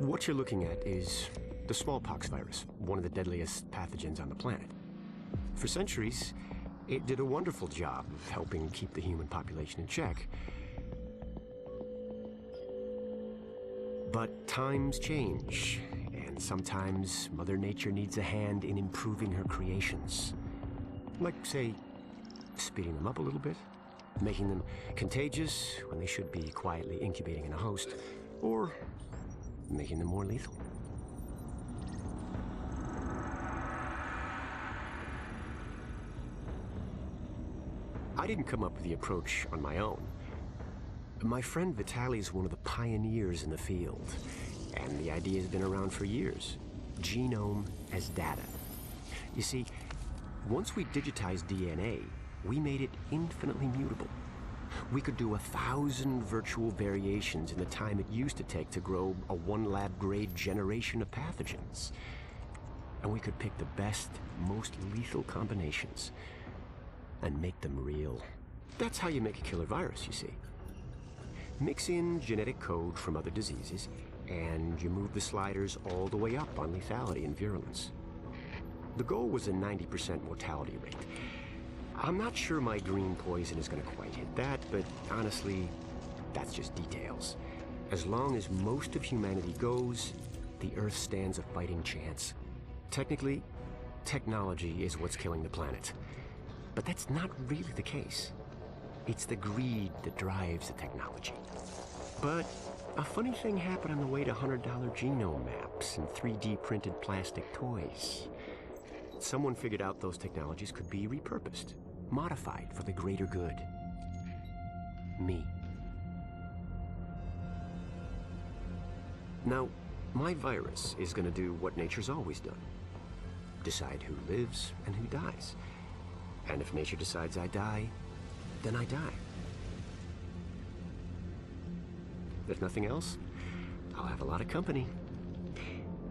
What you're looking at is the smallpox virus, one of the deadliest pathogens on the planet. For centuries, it did a wonderful job of helping keep the human population in check. But times change, and sometimes Mother Nature needs a hand in improving her creations. Like, say, speeding them up a little bit, making them contagious when they should be quietly incubating in a host, or making them more lethal. I didn't come up with the approach on my own. My friend Vitaly is one of the pioneers in the field, and the idea has been around for years. Genome as data. You see, once we digitized DNA, we made it infinitely mutable. We could do 1,000 virtual variations in the time it used to take to grow a 1 lab-grade generation of pathogens. And we could pick the best, most lethal combinations and make them real. That's how you make a killer virus, you see. Mix in genetic code from other diseases, and you move the sliders all the way up on lethality and virulence. The goal was a 90% mortality rate. I'm not sure my green poison is going to quite hit that, but honestly, that's just details. As long as most of humanity goes, the Earth stands a fighting chance. Technically, technology is what's killing the planet. But that's not really the case. It's the greed that drives the technology. But a funny thing happened on the way to $100 genome maps and 3D printed plastic toys. Someone figured out those technologies could be repurposed, modified for the greater good. Me. Now, my virus is going to do what nature's always done. Decide who lives and who dies. And if nature decides I die, then I die. If nothing else, I'll have a lot of company.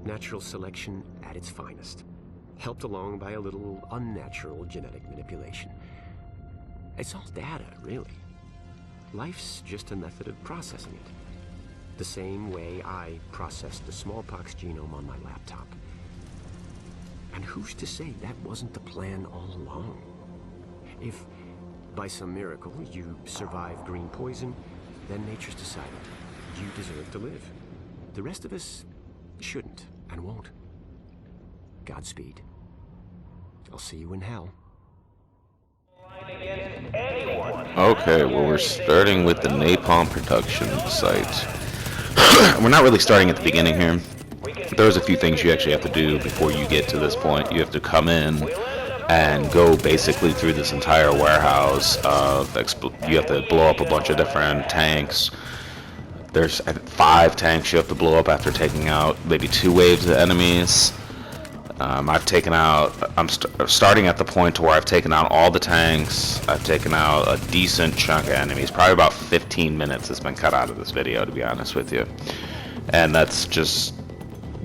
Natural selection at its finest, helped along by a little unnatural genetic manipulation. It's all data, really. Life's just a method of processing it. The same way I processed the smallpox genome on my laptop. And who's to say that wasn't the plan all along? If, by some miracle, you survive green poison, then nature's decided you deserve to live. The rest of us shouldn't and won't. Godspeed. I'll see you in hell. Okay, well, we're starting with the Napalm production site. We're not really starting at the beginning here. There's a few things you actually have to do before you get to this point. You have to come in and go basically through this entire warehouse. You have to blow up a bunch of different tanks. There's 5 tanks you have to blow up after taking out maybe 2 waves of enemies. I'm starting at the point where I've taken out all the tanks. I've taken out a decent chunk of enemies. Probably about 15 minutes has been cut out of this video, to be honest with you. And that's just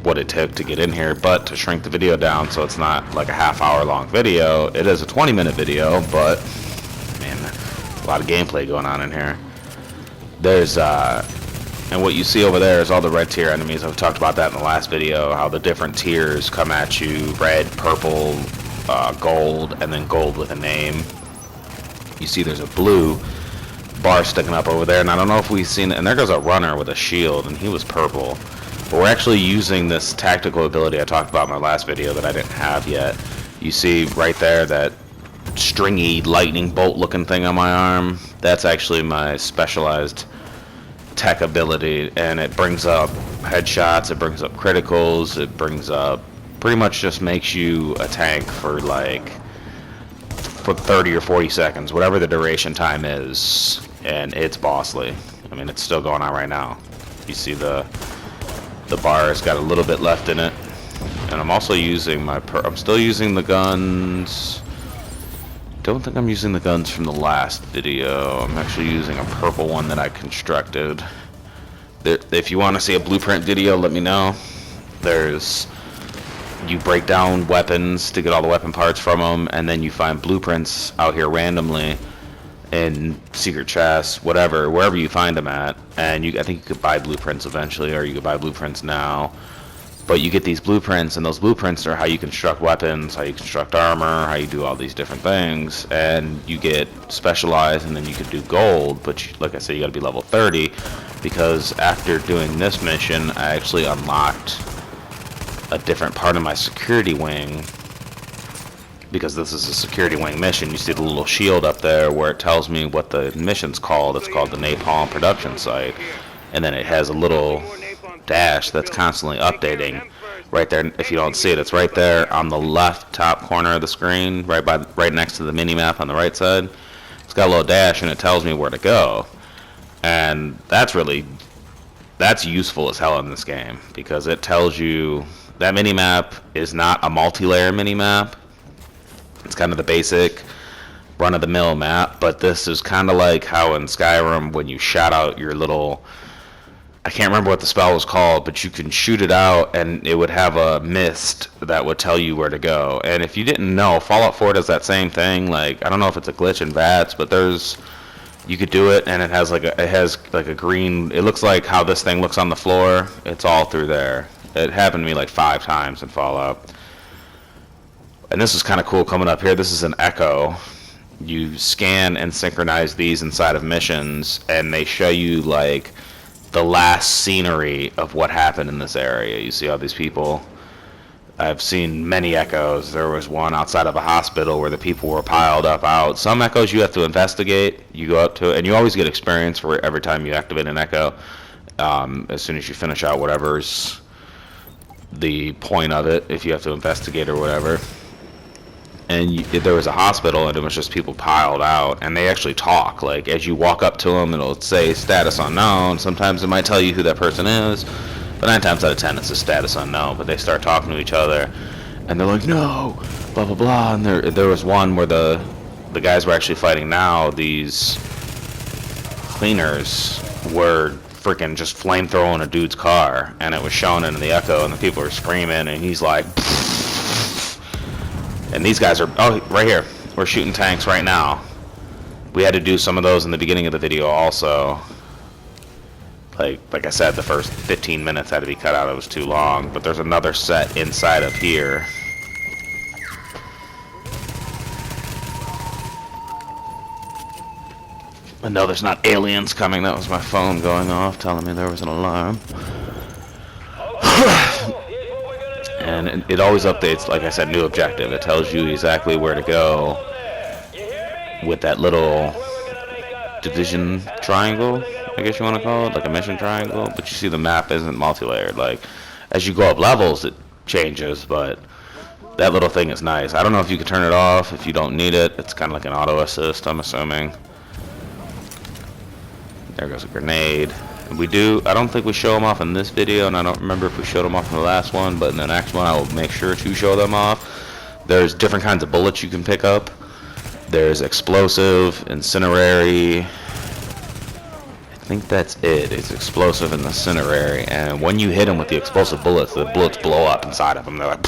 what it took to get in here. But to shrink the video down so it's not like a half-hour long video, it is a 20-minute video, but man, a lot of gameplay going on in here. There's and what you see over there is all the red tier enemies. I've talked about that in the last video, how the different tiers come at you: red, purple, gold, and then gold with a name. You see there's a blue bar sticking up over there, and I don't know if we've seen it, and there goes a runner with a shield, and he was purple. But we're actually using this tactical ability I talked about in my last video that I didn't have yet. You see right there that stringy lightning bolt looking thing on my arm? That's actually my specialized tech ability, and it brings up headshots, it brings up criticals, it brings up, pretty much just makes you a tank for 30 or 40 seconds, whatever the duration time is, and it's bossly. I mean, it's still going on right now. You see the bar has got a little bit left in it, and I'm also using I'm still using the guns. Don't think I'm using the guns from the last video. I'm actually using a purple one that I constructed. If you want to see a blueprint video, let me know. You break down weapons to get all the weapon parts from them, and then you find blueprints out here randomly, in secret chests, whatever, wherever you find them at. And I think you could buy blueprints eventually, or you could buy blueprints now. But you get these blueprints, and those blueprints are how you construct weapons, how you construct armor, how you do all these different things. And you get specialized, and then you can do gold. But like I said, you got to be level 30, because after doing this mission, I actually unlocked a different part of my security wing. Because this is a security wing mission, you see the little shield up there where it tells me what the mission's called. It's called the Napalm production site. And then it has a little dash that's constantly updating right there. If you don't see it, it's right there on the left top corner of the screen, right next to the mini map on the right side. It's got a little dash and it tells me where to go. And that's useful as hell in this game, because it tells you that mini map is not a multi-layer mini map. It's kind of the basic run-of-the-mill map, but this is kind of like how in Skyrim, when you shot out your little, I can't remember what the spell was called, but you can shoot it out and it would have a mist that would tell you where to go. And if you didn't know, Fallout 4 does that same thing. Like, I don't know if it's a glitch in VATS, but you could do it, and it has like a green, it looks like how this thing looks on the floor. It's all through there. It happened to me like 5 times in Fallout. And this is kind of cool coming up here. This is an echo. You scan and synchronize these inside of missions, and they show you like the last scenery of what happened in this area. You see all these people. I've seen many echoes. There was one outside of a hospital where the people were piled up out. Some echoes you have to investigate. You go up to it, and you always get experience for every time you activate an echo. As soon as you finish out whatever's the point of it, if you have to investigate or whatever. And there was a hospital, and it was just people piled out, and they actually talk. Like, as you walk up to them, it'll say status unknown. Sometimes it might tell you who that person is, but 9 times out of 10 it's a status unknown. But they start talking to each other, and they're like, no, blah blah blah. And there was one where the guys were actually fighting now. These cleaners were freaking just flamethrowing a dude's car, and it was shown in the echo, and the people were screaming, and he's like, and these guys are, oh, right here, we're shooting tanks right now. We had to do some of those in the beginning of the video also. Like I said, the first 15 minutes had to be cut out, it was too long. But there's another set inside of here. And no, there's not aliens coming. That was my phone going off telling me there was an alarm. And it always updates, like I said, new objective. It tells you exactly where to go with that little division triangle, I guess you want to call it, like a mission triangle. But you see the map isn't multi-layered. Like, as you go up levels, it changes, but that little thing is nice. I don't know if you can turn it off if you don't need it. It's kind of like an auto assist, I'm assuming. There goes a grenade. I don't think we show them off in this video, and I don't remember if we showed them off in the last one, but in the next one I will make sure to show them off. There's different kinds of bullets you can pick up. There's explosive, incinerary. I think that's it. It's explosive and incinerary, and when you hit them with the explosive bullets, the bullets blow up inside of them. They're like,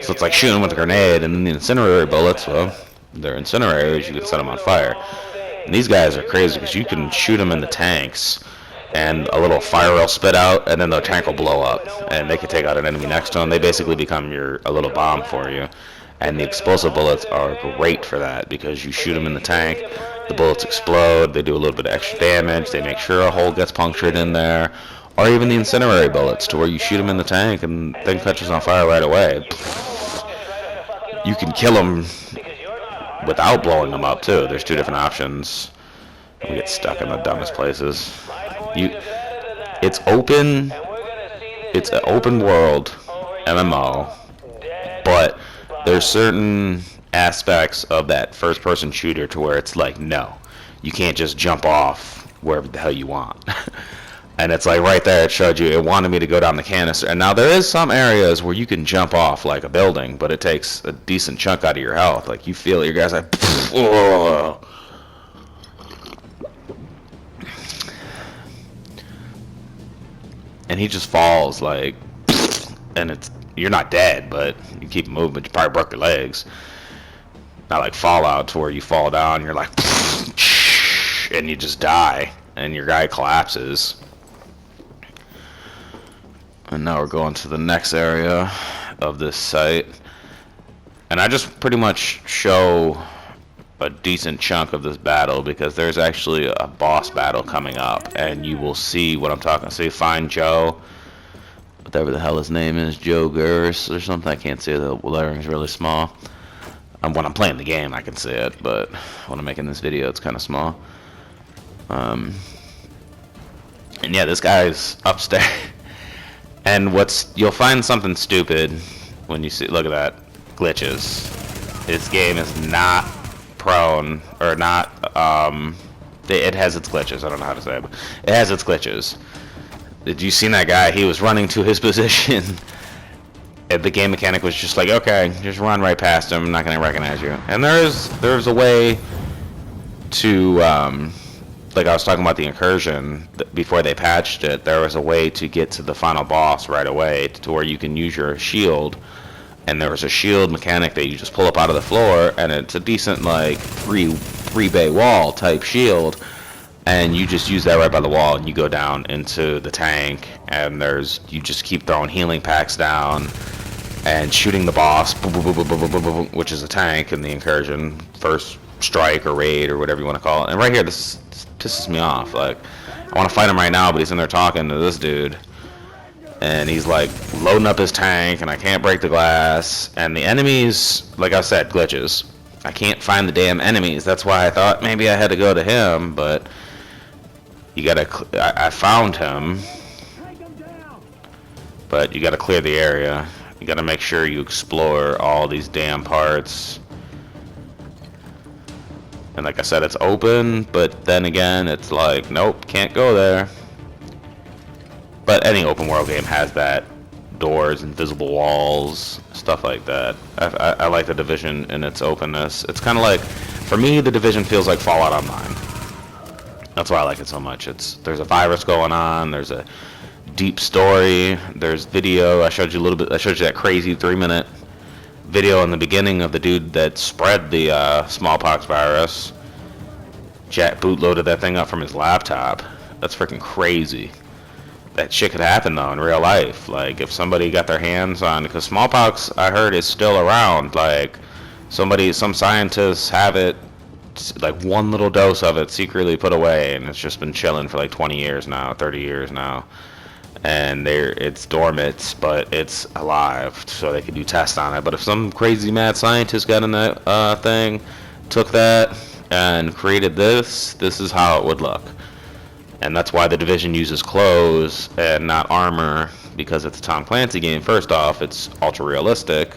so it's like shooting with a grenade. And then the incinerary bullets, well, they're incinerators, you can set them on fire. And these guys are crazy because you can shoot them in the tanks, and a little fire will spit out, and then the tank will blow up, and they can take out an enemy next to them. They basically become a little bomb for you. And the explosive bullets are great for that, because you shoot them in the tank, the bullets explode, they do a little bit of extra damage, they make sure a hole gets punctured in there. Or even the incinerary bullets, to where you shoot them in the tank and the thing catches on fire right away. You can kill them without blowing them up too. There's 2 different options. We get stuck in the dumbest places. It's open. It's an open world MMO, but there's certain aspects of that first-person shooter to where it's like, no, you can't just jump off wherever the hell you want. And it's like right there, it showed you, it wanted me to go down the canister. And now there is some areas where you can jump off like a building, but it takes a decent chunk out of your health. Like, you feel it, your guy's like, whoa. And he just falls, like, and you're not dead, but you keep moving, but you probably broke your legs. Not like Fallout, to where you fall down, you're like, and you just die, and your guy collapses. And now we're going to the next area of this site. And I just pretty much show a decent chunk of this battle because there's actually a boss battle coming up, and you will see what I'm talking about. So you find Joe, whatever the hell his name is, Joe Gers or something. I can't see it, the lettering's really small. When I'm playing the game I can see it, but when I'm making this video it's kind of small. And yeah, this guy's upstairs. And you'll find something stupid when you see, look at that, glitches. This game is not prone, or not, it has its glitches, I don't know how to say it, but it has its glitches. Did you see that guy? He was running to his position, and the game mechanic was just like, okay, just run right past him, I'm not going to recognize you. And there's a way to, like I was talking about the incursion, before they patched it, there was a way to get to the final boss right away to where you can use your shield, and there was a shield mechanic that you just pull up out of the floor, and it's a decent like three bay wall type shield, and you just use that right by the wall and you go down into the tank, and you just keep throwing healing packs down and shooting the boss, which is a tank in the incursion, first strike or raid or whatever you want to call it. And right here, this pisses me off. Like, I want to fight him right now, but he's in there talking to this dude, and he's like loading up his tank, and I can't break the glass, and the enemies, like I said, glitches. I can't find the damn enemies. That's why I thought maybe I had to go to him, but you gotta, I found him, but you gotta clear the area. You gotta make sure you explore all these damn parts. And like I said, it's open, but then again, it's like, nope, can't go there. But any open world game has that. Doors, invisible walls, stuff like that. I like the Division in its openness. It's kind of like, for me, the Division feels like Fallout Online. That's why I like it so much. There's a virus going on, there's a deep story, there's video. I showed you a little bit, I showed you that crazy 3-minute video in the beginning of the dude that spread the smallpox virus. Jack bootloaded that thing up from his laptop. That's freaking crazy. That shit could happen though in real life. Like if somebody got their hands on, because smallpox I heard is still around. Like some scientists have it, like one little dose of it secretly put away, and it's just been chilling for like 20 years now, 30 years now. And it's dormant, but it's alive, so they can do tests on it. But if some crazy mad scientist got in that thing, took that, and created this is how it would look. And that's why the Division uses clothes and not armor, because it's a Tom Clancy game. First off, it's ultra realistic.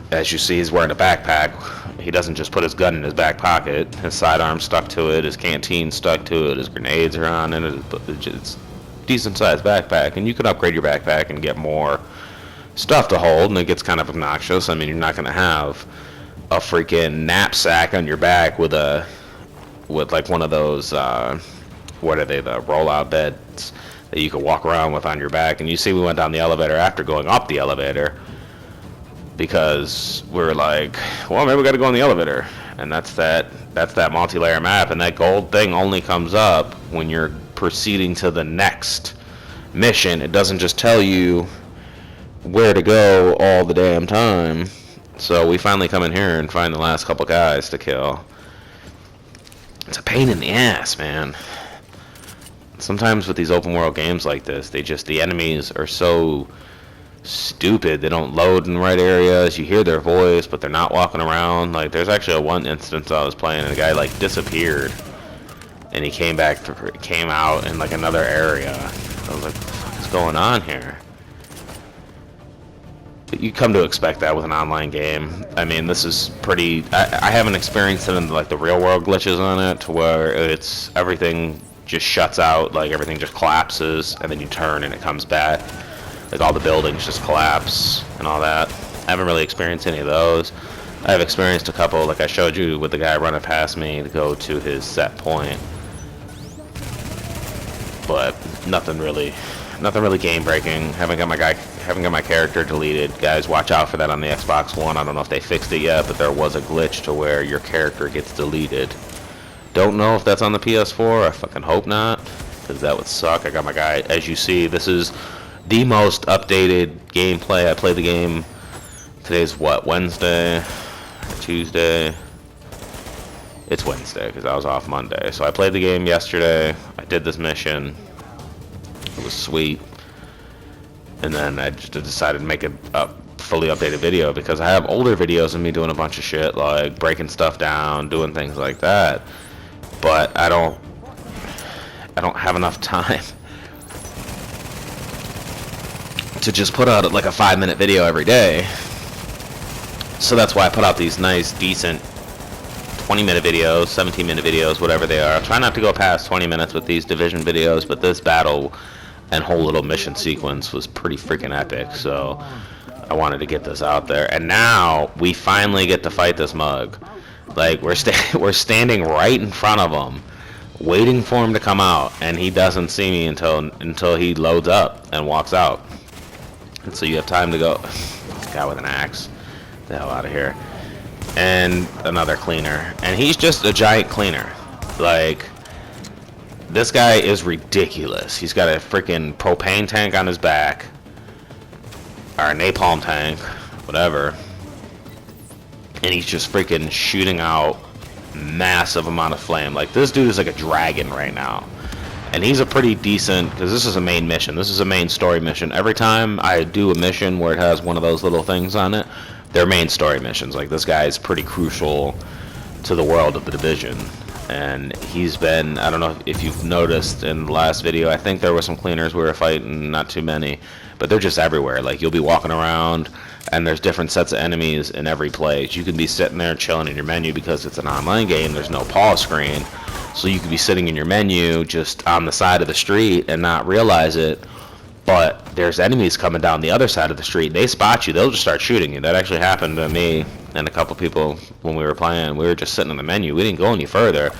As you see, he's wearing a backpack. He doesn't just put his gun in his back pocket. His sidearm's stuck to it, his canteen stuck to it, his grenades are on it. It's decent sized backpack, and you can upgrade your backpack and get more stuff to hold, and it gets kind of obnoxious. I mean, you're not going to have a freaking knapsack on your back with like one of those what are they, the rollout beds that you can walk around with on your back. And you see we went down the elevator after going up the elevator because we're like, well, maybe we got to go in the elevator. And that's that multi-layer map, and that gold thing only comes up when you're proceeding to the next mission. It doesn't just tell you where to go all the damn time. So we finally come in here and find the last couple guys to kill. It's a pain in the ass, man. Sometimes with these open world games like this, the enemies are so stupid. They don't load in the right areas. You hear their voice, but they're not walking around. Like, there's actually one instance I was playing, and the guy like disappeared, and he came out in like another area. I was like, what the fuck is going on here? But you come to expect that with an online game. I mean, this is pretty. I haven't experienced it in like the real world glitches on it, to where it's everything just shuts out, like everything just collapses, and then you turn and it comes back. Like all the buildings just collapse and all that. I haven't really experienced any of those. I have experienced a couple, like I showed you with the guy running past me to go to his set point. But nothing really game breaking. Haven't got my character deleted. Guys, watch out for that on the Xbox One. I don't know if they fixed it yet, but there was a glitch to where your character gets deleted Don't know if that's on the PS4. I fucking hope not, because that would suck. I got my guy. As you see, this is the most updated gameplay. I played the game. Today's what? Wednesday? Tuesday? It's Wednesday because I was off Monday. So I played the game yesterday. I did this mission. It was sweet. And then I just decided to make a fully updated video because I have older videos of me doing a bunch of shit, like breaking stuff down, doing things like that. But I don't have enough time to just put out like a 5-minute video every day. So that's why I put out these nice, decent 20-minute videos, 17-minute videos, whatever they are. I try not to go past 20 minutes with these Division videos, but this battle and whole little mission sequence was pretty freaking epic, so I wanted to get this out there. And now we finally get to fight this mug. Like, we're standing right in front of him, waiting for him to come out, and he doesn't see me until he loads up and walks out. And so you have time to go. This guy with an axe. The hell out of here. And another cleaner. And he's just a giant cleaner. Like, this guy is ridiculous. He's got a freaking propane tank on his back. Or a napalm tank. Whatever. And he's just freaking shooting out massive amount of flame. Like, this dude is like a dragon right now. And he's a pretty decent, because this is a main mission. This is a main story mission. Every time I do a mission where it has one of those little things on it, they're main story missions. Like, this guy is pretty crucial to the world of the Division. And he's been, I don't know if you've noticed in the last video, I think there were some cleaners we were fighting, not too many, but they're just everywhere. Like, you'll be walking around and there's different sets of enemies in every place. You can be sitting there chilling in your menu because it's an online game. There's no pause screen. So you could be sitting in your menu just on the side of the street and not realize it. But there's enemies coming down the other side of the street. They spot you. They'll just start shooting you. That actually happened to me and a couple people when we were playing. We were just sitting in the menu. We didn't go any further.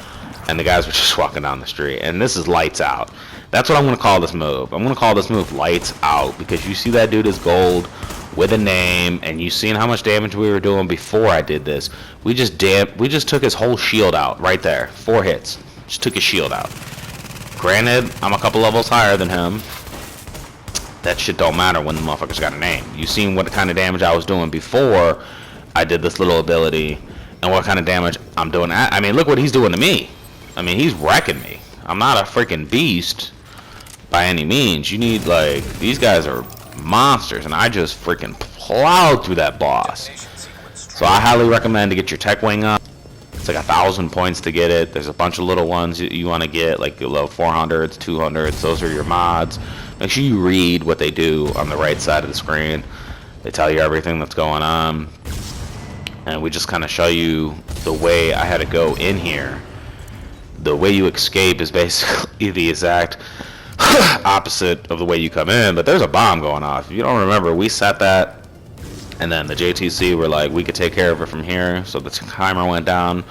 And the guys were just walking down the street. And this is lights out. That's what I'm going to call this move. I'm going to call this move lights out. Because you see that dude is gold with a name. And you seen how much damage we were doing before I did this. We just took his whole shield out right there. 4 hits. Just took his shield out. Granted, I'm a couple levels higher than him. That shit don't matter when the motherfucker's got a name. You seen what kind of damage I was doing before I did this little ability, and what kind of damage I'm doing. I mean, look what he's doing to me. I mean, he's wrecking me. I'm not a freaking beast by any means. You need, like, these guys are monsters, and I just freaking plowed through that boss. So I highly recommend to get your tech wing up. It's like 1,000 points to get it. There's a bunch of little ones you want to get, like the low 400s, 200s. Those are your mods. Make sure you read what they do on the right side of the screen. They tell you everything that's going on. And we just kind of show you the way I had to go in here. The way you escape is basically the exact opposite of the way you come in. But there's a bomb going off. If you don't remember, we set that. And then the JTC were like, we could take care of it from here. So the timer went down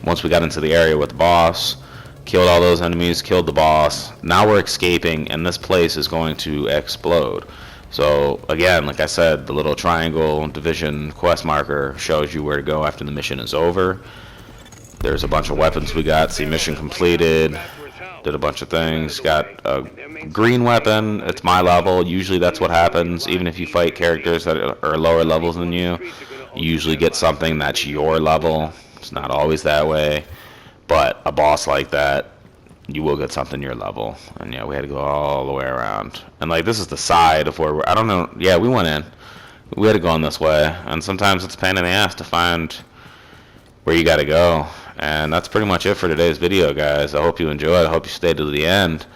once we got into the area with the boss. Killed all those enemies, killed the boss. Now we're escaping, and this place is going to explode. So, again, like I said, the little triangle Division quest marker shows you where to go after the mission is over. There's a bunch of weapons we got. See, mission completed. Did a bunch of things. Got a green weapon. It's my level. Usually that's what happens. Even if you fight characters that are lower levels than you, you usually get something that's your level. It's not always that way. But a boss like that, you will get something your level. And yeah, we had to go all the way around. And like, this is the side of where I don't know. Yeah, we went in. We had to go in this way. And sometimes it's a pain in the ass to find where you got to go. And that's pretty much it for today's video, guys. I hope you enjoyed. I hope you stayed to the end.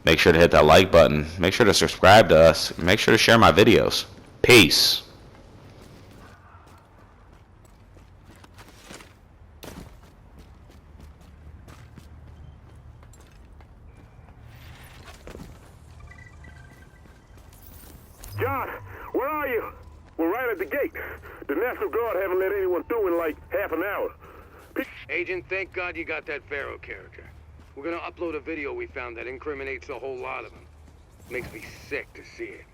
Make sure to hit that like button. Make sure to subscribe to us. Make sure to share my videos. Peace. John, where are you? We're right at the gate. The National Guard haven't let anyone through in like half an hour. Agent, thank God you got that Pharaoh character. We're gonna upload a video we found that incriminates a whole lot of them. Makes me sick to see it.